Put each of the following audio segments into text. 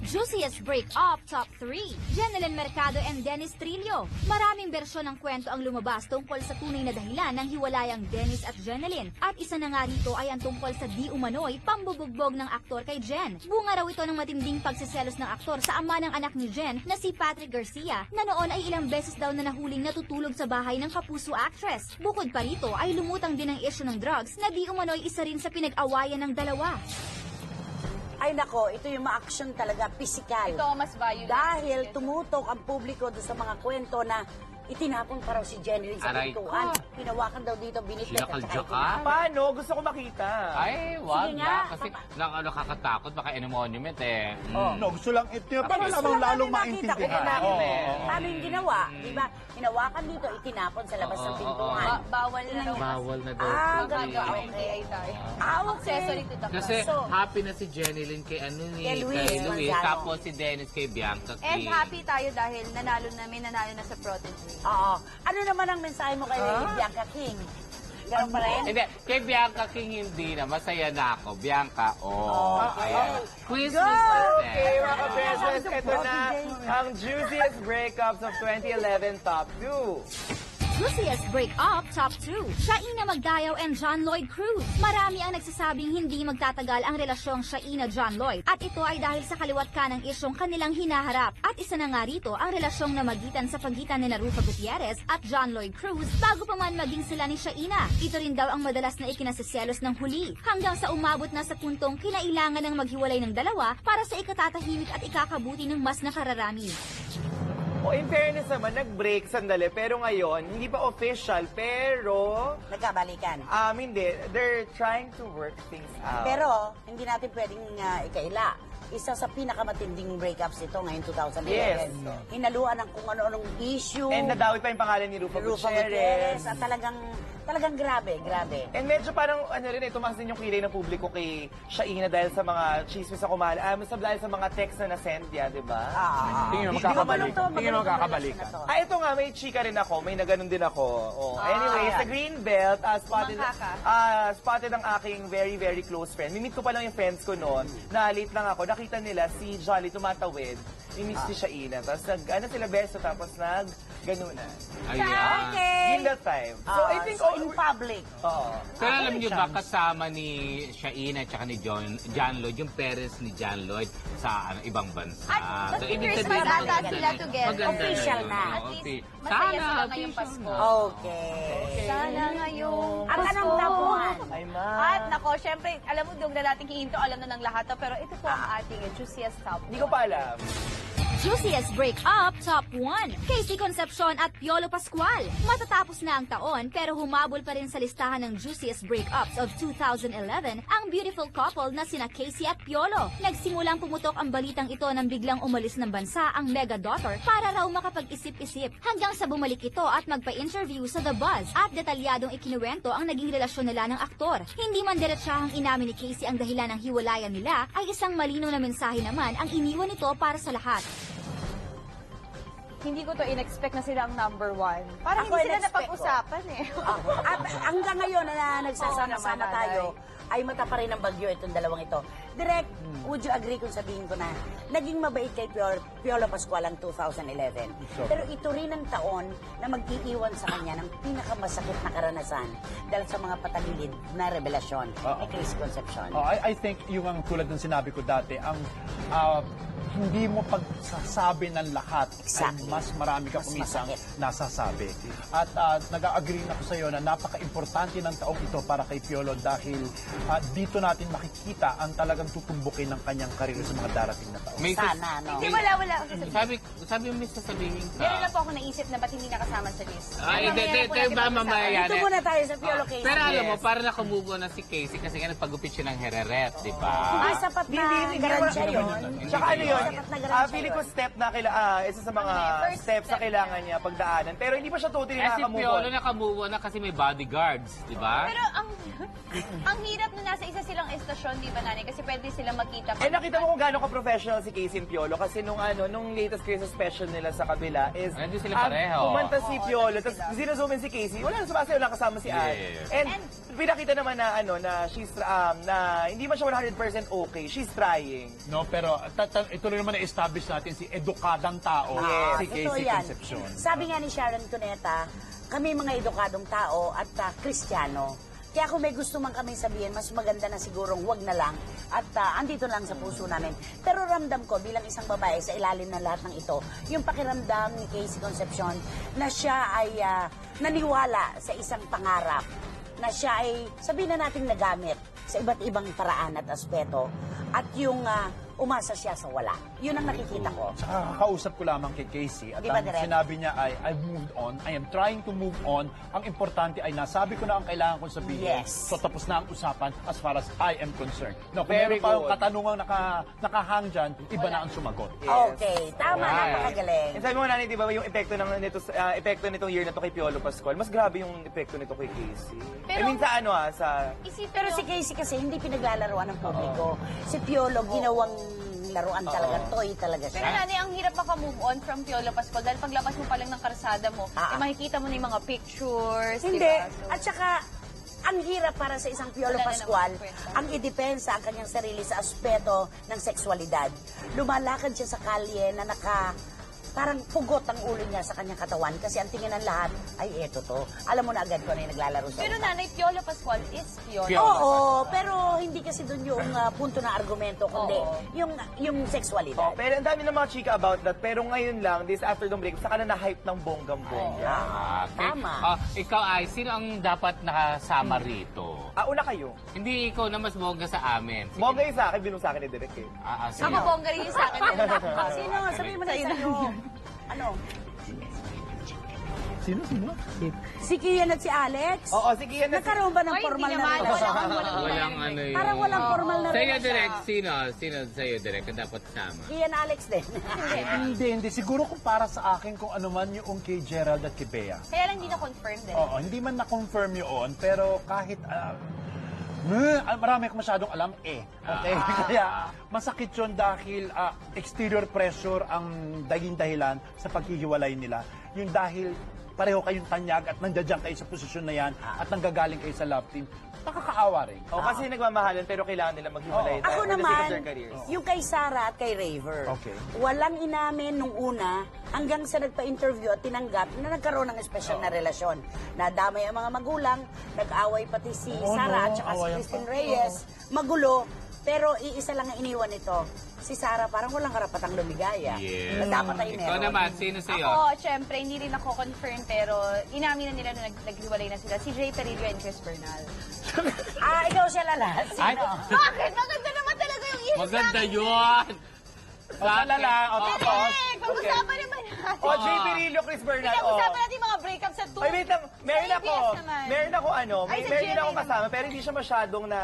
Juiciest Break-Up Top 3, Jeneline Mercado and Dennis Trillo. Maraming bersyon ng kwento ang lumabas tungkol sa tunay na dahilan ng hiwalayang Dennis at Jeneline. At isa na nga rito ay ang tungkol sa di umano'y pambubugbog ng aktor kay Jen. Bunga raw ito ng matinding pagsiselos ng aktor sa ama ng anak ni Jen na si Patrick Garcia, na noon ay ilang beses daw na nahuling natutulog sa bahay ng kapuso actress. Bukod pa rito ay lumutang din ang issue ng drugs na di umano'y isa rin sa pinag-awayan ng dalawa. Ay nako, ito yung ma-action talaga, physical. Ito mas value. Dahil tumutok ang publiko doon sa mga kwento na itinapon pa raw si Jeneline sa Aray. pintuan. Hinawakan daw dito, binitbit at saka Sinakalja ka? itinapon. Paano? Gusto ko makita. Ay, wag Sige na. nga. Kasi nakakatakot, baka in a monument eh. No, gusto lang ito. Para Gusto lamang lang lalong namin makita kung maintindihan. ano. Oo. Paano yung ginawa? Diba? Hinawakan dito, itinapon sa labas ng pintuan. Bawal na daw. Bawal na daw. Ah, po ganun. eh. Okay, ay tayo. Okay. Accessory to the Kasi crime. happy na si Jeneline kay ano ni Kay Luis Manzano. Tapos si Dennis kay Bianca And King. happy tayo dahil may nanalo na sa protege. Oo. Ano naman ang mensahe mo kay Bianca King? Ganun pa rin? Hindi, kay Bianca King hindi na. Masaya na ako. Bianca, ayan. Quiz Go! Mr. Okay, mga ka-Beses, ito na ang juiciest breakups of 2011 Top 2. Juiciest Break-Up Top 2, Shaina Magdayaw and John Lloyd Cruz. Marami ang nagsasabing hindi magtatagal ang relasyong Shaina-John Lloyd at ito ay dahil sa kaliwat ka ng isyong kanilang hinaharap. At isa na nga rito ang relasyong namagitan sa pagitan ni Rufa Gutierrez at John Lloyd Cruz bago pa man maging sila ni Shaina. Ito rin daw ang madalas na ikinasiselos ng huli hanggang sa umabot na sa puntong kinailangan ng maghiwalay ng dalawa para sa ikatatahimik at ikakabuti ng mas nakararami. O in fairness naman, nag-break sandali, pero ngayon, hindi pa official, pero Nagkabalikan. hindi, they're trying to work things out. Pero, hindi natin pwedeng ikaila. Isa sa pinakamatinding breakups ito ngayong 2011. Yes. Hinaluan ng kung ano-anong issue. And nadawit pa yung pangalan ni Rufa Rufa Gutierrez. Gutierrez. At talagang grabe. And medyo parang, tumaas din yung kilay ng publiko kay Shaina dahil sa mga chismis na kumala. Dahil sa mga text na nasend niya, di ba? Tingin mo Di- di ko magkakabalik. malungkot, Tingin mo magkakabalikan. Ito nga, may chika rin ako. May naganon din ako. Anyway, ayan. sa Greenbelt, spotted, Mangkaka. spotted ang aking very, very close friend. Mimit ko pa lang yung friends ko noon. Na late lang ako. Nakita nila si Jolly tumatawid. Mimiss si Shaina. Tapos sila beso. Tapos ganunan. Ayan. In that time. So, I think, in public. Pero alam niyo ba, kasama ni Shaina at saka ni John Lloyd, yung parents ni John Lloyd sa ibang bansa. At ibig Christmas sabihin, ata sila together. maganda Official na. At Okay. least, masaya sila ngayong official Pasko. Okay. Sana ngayong Ang Pasko. anong tapuan? Ay, ma. At nako, syempre, alam mo, doon na natin hihinto, alam na ng lahat. Pero ito po ang ating juiciest top. Hindi ko pa alam. Juiciest Break-Up Top 1, Casey Concepcion at Piolo Pascual. Matatapos na ang taon pero humabol pa rin sa listahan ng Juiciest Breakups of 2011 ang beautiful couple na sina Casey at Piolo. Nagsimulang pumutok ang balitang ito nang biglang umalis ng bansa ang mega daughter para raw makapag-isip-isip hanggang sa bumalik ito at magpa-interview sa The Buzz at detalyadong ikinuwento ang naging relasyon nila ng aktor. Hindi man diretsahang inamin ni Casey ang dahilan ng hiwalayan nila ay isang malinaw na mensahe naman ang iniwan nito para sa lahat. Hindi ko to in-expect na sila ang number one. Parang Ako hindi sila in-expect ko. napag-usapan eh. At hanggang ngayon na nagsasama-sama Oo naman, tayo, ay mata pa rin ang bagyo itong dalawang ito. Direct, would you agree kung sabihin ko na naging mabait kay Piolo Pascual ang 2011. Pero ito rin ang taon na mag-iiwan sa kanya ng pinakamasakit na karanasan dahil sa mga patagilid na revelasyon ni Casey Concepcion. I think yung ang tulad ng sinabi ko dati, ang hindi mo pagsasabi ng lahat Exactly. ay mas marami ka Mas kumisang masakit. nasasabi. At nag-agree na ako sa iyo na napaka-importante ng taong ito para kay Piolo dahil dito natin makikita ang talagang tutumbukin ng kanyang karir sa mga darating na taon. May Sana, no? Hindi, wala. sabi mo, may sasabihin ka. Meron lang po ako naisip na ba't hindi nakasama sa list. Ay, hindi, Mamaya po natin ba mamaya pag-usapan. yan? Dito muna tayo sa Piolo Casey. Pero alam mo, Yes. parang nakumubo na si Casey kasi nga nagpagupit siya ng hereret, di ba? Hindi sapat na garansya yun. Tsaka ano yun, Sapat na garansya feeling ko yun. step na isa sa mga First steps na step kailangan niya pagdaanan. Pero hindi pa siya totally Eh si nakakamove Piolo on. nakamubo na kasi may bodyguards, di ba? Pero ang hirap na nasa isa silang estasyon, di ba, nanay? Kasi pwede silang magkita. Nakita mo kung gaano ka-professional si Casey and Piolo kasi nung latest Christmas special nila sa kabila is Nandun sila pareho. kumanta si Piolo, tapos sila. zino-zoom in si Casey, wala na sumasayaw, wala kasama si Ann. Yes. And pinakita naman na she's na hindi man siya 100% okay, she's trying. No, pero ituloy naman na-establish natin si edukadang tao, si Totoo Casey yan. Concepcion. Sabi nga ni Sharon Cuneta, kami mga edukadong tao at Kristiyano. Kaya kung may gusto man kami sabihin, mas maganda na sigurong wag na lang at andito lang sa puso namin. Pero ramdam ko bilang isang babae sa ilalim ng lahat ng ito, yung pakiramdam ni Casey Concepcion na siya ay naniwala sa isang pangarap, na siya ay sabihin na natin nagamit sa iba't ibang paraan at aspeto at yung umasa siya sa wala. Yun ang nakikita ko. Saka kakausap ko lamang kay Casey at Di ba, ang Direk? sinabi niya ay, I've moved on, I am trying to move on. Ang importante ay nasabi ko na ang kailangan kong sabihin. Yes. So tapos na ang usapan as far as I am concerned. No, kung Very meron pa yung good. katanungang nakahang dyan, iba na ang sumagot. Okay, tama, Alright. napakagaling. And sabi mo nanay, di ba, yung epekto nitong year na to kay Piolo Pascual, mas grabe yung epekto nito kay Casey. Pero- I mean, sa ano sa... Isipin Pero si Casey kasi hindi pinaglalaroan ng publiko. Si Piolo ginawang laruan talaga, toy talaga Pero siya. nanay, ang hirap maka-move on from Piolo Pascual dahil paglabas mo pa lang ng karsada mo, makikita mo na yung mga pictures, Hindi. diba? So, At saka, ang hirap para sa isang Piolo Wala na Pascual namang kwenta. ang idepensa ang kanyang sarili sa aspeto ng sexualidad. Lumalakad siya sa kalye na parang pugot ang ulo niya sa kanyang katawan kasi ang tingin ng lahat ay eto to. Alam mo na agad kung ano yung naglalaro sa pero utak. nanay, Piolo Pascual is Piolo. Piolo. Oo, pero hindi kasi doon yung punto na argumento, kundi Oo. yung sexualidad. Pero ang dami ng mga chika about that. Pero ngayon lang, this after the break, saka na na-hype ng bonggang-bongga. Okay. Tama. Ikaw ay, sino ang dapat nakasama rito? Una kayo. Hindi ikaw na mas bongga sa amin. Sige. Bongga yung sa akin, binong sa akin ni Direk eh. Sige. Ako bongga rin yung sa akin. Sino? Sabihin mo na isa nyo. Ano? Sino? Si Kian at si Alex? Oo, sige yan na. Nagkaroon ba ng Ay, formal hindi na naman. relasyon? Walang ano yun. Parang walang formal na Sa'yo relasyon. direct, sino sa'yo direct ang dapat sama? Kian Alex din. Hindi. Siguro kung para sa akin kung ano man yung kay Gerald at kay Bea. Kaya lang hindi na-confirm din. Oo, hindi man na-confirm yun, pero kahit marami akong masyadong alam Okay? Kaya masakit yun dahil exterior pressure ang naging dahilan sa paghihiwalay nila. Yung dahil pareho kayong tanyag at nandiyan kayo sa posisyon na yan at nanggagaling kayo sa love team, nakakaawa rin. O, kasi nagmamahalan, pero kailangan nila maghiwalay. Ako for the sake of naman, their careers. yung kay Sarah at kay Raver, Okay. walang inamin nung una hanggang sa nagpa-interview at tinanggap na nagkaroon ng espesyal na relasyon. Nadamay ang mga magulang, nag-away pati si Sarah at saka si awayan Christine pa. Reyes. Magulo, pero iisa lang ang iniwan nito. Si Sarah parang walang karapatang lumigaya. Yes. Na dapat ay Ikaw meron. naman, sino sa'yo? Ako, syempre, hindi rin ako confirm, pero inamin na nila na naghiwalay na sila. Si Jay Perillo and Chris Bernal. Ikaw siya lalas. Ay, Sino? Bakit? Maganda naman talaga yung ihip maganda yun! Paalala, tapos. Pag-usapan naman natin. O, Jay Pirillo, Chris Bernal. Pag-usapan natin yung mga breakup sa Ay, wait lang. Meron Sa ako. ABS naman. Meron ako Ay, sa meron din GMA ako naman. kasama, pero hindi siya masyadong na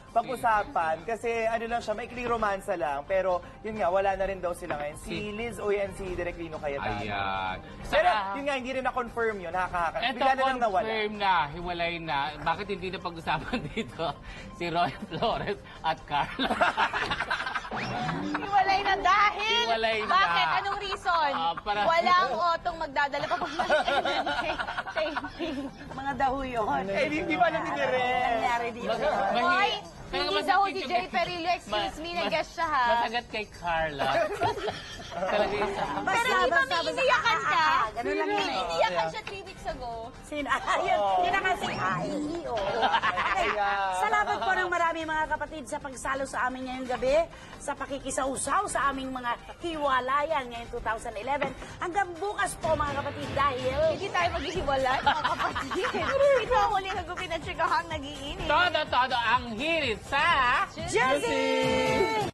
pag-usapan. Kasi ano lang siya, maikling romansa lang. Pero yun nga, wala na rin daw sila ngayon. Si Liz Uy and si Direk Lino Cayetano. Ayan. Pero yun nga, hindi rin na-confirm yun. Nakakahaka. Eto, Bigla na lang nawala. confirm na, hiwalay na. Bakit hindi na pag-usapan dito si Roy Flores at Carla? Hiwalay na dahil? Hiwalay na. Bakit? Anong reason? Walang otong magdadala pa kay Mga daho yun. Eh, hindi ba alam ni Direk? Nangyari dito. Hoy, Kaya hindi masakit daw yung- si Jay Perillo. Excuse me, nag-guess siya ha. Masagat kay Carla. Talaga isa. Pero di ba may iniyakan ka? Ganun lang yun. eh. Iniyakan siya 3 weeks ago. Sino? Yun ang kasi AIO. Okay. Salamat po ng marami mga kapatid sa pagsalo sa amin ngayong gabi, sa pakikisausaw sa aming mga hiwalayan ngayong 2011. Hanggang bukas po mga kapatid dahil... Hindi tayo maghihiwalay, mga kapatid. Ito ang uli na gupin at chikahang nag-iinit. Todo ang hirit sa... Jessie!